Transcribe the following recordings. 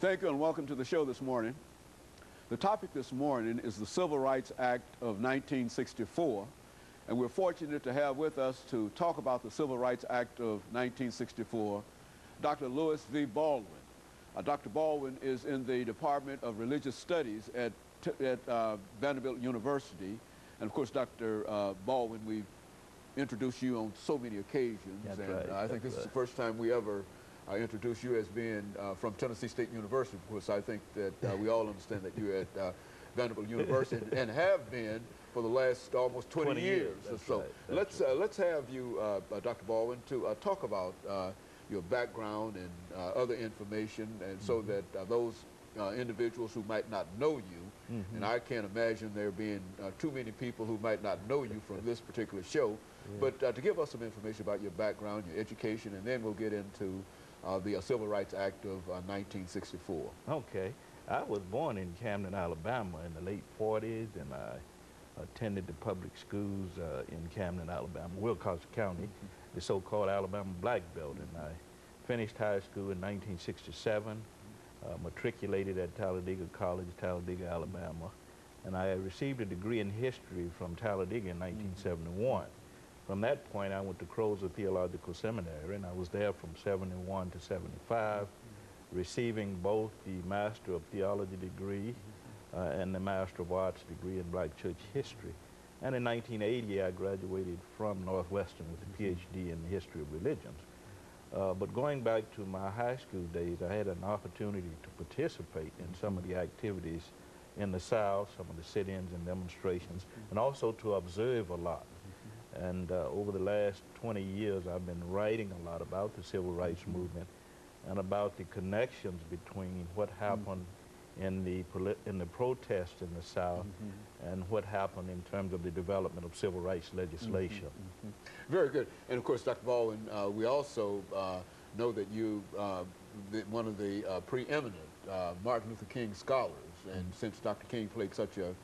Thank you and welcome to the show this morning. The topic this morning is the Civil Rights Act of 1964, and we're fortunate to have with us to talk about the Civil Rights Act of 1964, Dr. Lewis V. Baldwin. Dr. Baldwin is in the Department of Religious Studies at Vanderbilt University, and of course, Dr. Baldwin, we've introduced you on so many occasions. That's and right. I think this is the first time we ever introduce you as being from Tennessee State University. Of course, I think that we all understand that you're at Vanderbilt University and have been for the last almost 20 years or so. Right. Let's have you, Dr. Baldwin, to talk about your background and other information, and so that those individuals who might not know you, and I can't imagine there being too many people who might not know you from this particular show, but to give us some information about your background, your education, and then we'll get into the Civil Rights Act of 1964. Okay. I was born in Camden, Alabama in the late 40s, and I attended the public schools in Camden, Alabama, Wilcox County, the so-called Alabama Black Belt, and I finished high school in 1967, matriculated at Talladega College, Talladega, Alabama, and I received a degree in history from Talladega in 1971. From that point, I went to Crozer Theological Seminary, and I was there from 71 to 75, receiving both the Master of Theology degree and the Master of Arts degree in Black Church History. And in 1980, I graduated from Northwestern with a PhD in the history of religions. But going back to my high school days, I had an opportunity to participate in some of the activities in the South, some of the sit-ins and demonstrations, and also to observe a lot. And over the last 20 years, I've been writing a lot about the civil rights movement and about the connections between what happened in the protests in the South and what happened in terms of the development of civil rights legislation. Very good. And of course, Dr. Baldwin, we also know that you one of the preeminent Martin Luther King scholars, and since Dr. King played such a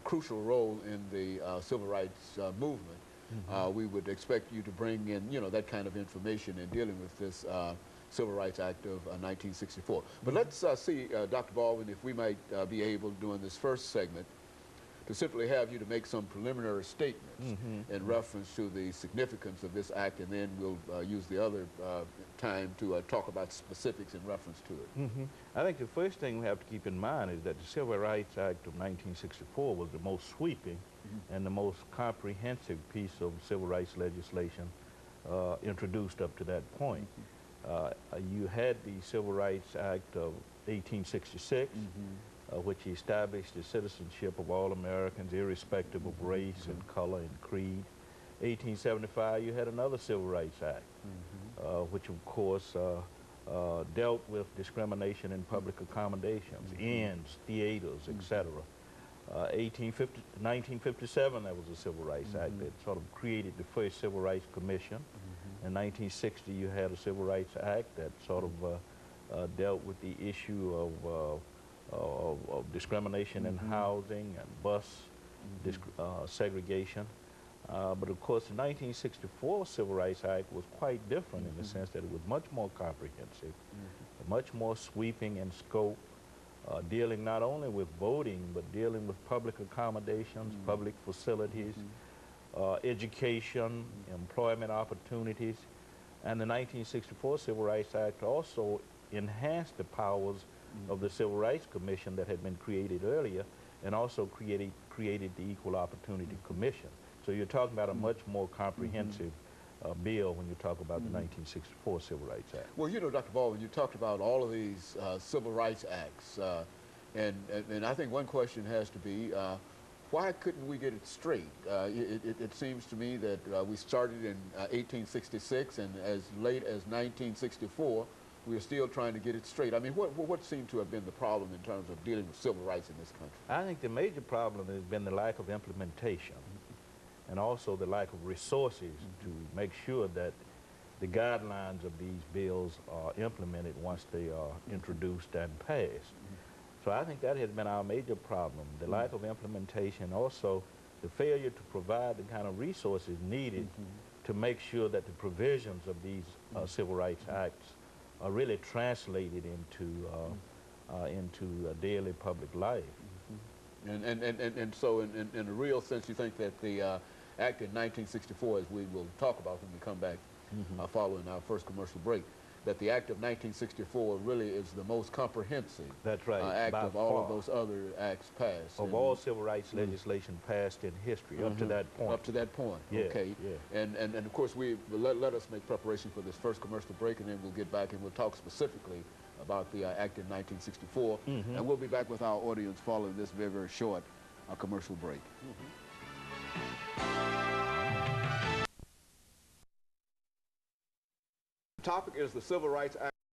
crucial role in the civil rights movement, we would expect you to bring in, that kind of information in dealing with this Civil Rights Act of 1964. But let's see, Dr. Baldwin, if we might be able, during this first segment, to simply have you to make some preliminary statements in reference to the significance of this act, and then we'll use the other time to talk about specifics in reference to it. I think the first thing we have to keep in mind is that the Civil Rights Act of 1964 was the most sweeping and the most comprehensive piece of civil rights legislation introduced up to that point. You had the Civil Rights Act of 1866, which established the citizenship of all Americans, irrespective of race and color and creed. 1875, you had another Civil Rights Act, which of course dealt with discrimination in public accommodations, inns, theaters, etc. 1957, there was a Civil Rights Act that sort of created the first Civil Rights Commission. In 1960, you had a Civil Rights Act that sort of dealt with the issue of discrimination in housing and bus segregation. But of course, the 1964 Civil Rights Act was quite different in the sense that it was much more comprehensive, much more sweeping in scope, dealing not only with voting, but dealing with public accommodations, public facilities, education, employment opportunities. And the 1964 Civil Rights Act also enhanced the powers of the Civil Rights Commission that had been created earlier, and also created the Equal Opportunity Commission. So you're talking about a much more comprehensive bill when you talk about the 1964 Civil Rights Act. Well, Dr. Baldwin, you talked about all of these Civil Rights Acts, and I think one question has to be, why couldn't we get it straight? It seems to me that we started in 1866, and as late as 1964, we are still trying to get it straight. I mean, what seemed to have been the problem in terms of dealing with civil rights in this country? I think the major problem has been the lack of implementation, and also the lack of resources to make sure that the guidelines of these bills are implemented once they are introduced and passed. So I think that has been our major problem, the lack of implementation, also the failure to provide the kind of resources needed to make sure that the provisions of these Civil Rights Acts are really translated into into daily public life. And so in a real sense, you think that the Act in 1964, as we will talk about when we come back following our first commercial break, that the Act of 1964 really is the most comprehensive That's right, act by of all far. of those other acts passed. Of all civil rights legislation passed in history, up to that point. Up to that point, Yeah, okay. yeah. And of course, let us make preparation for this first commercial break, and then we'll get back and we'll talk specifically about the Act in 1964. And we'll be back with our audience following this very, very short commercial break. The topic is the Civil Rights Act.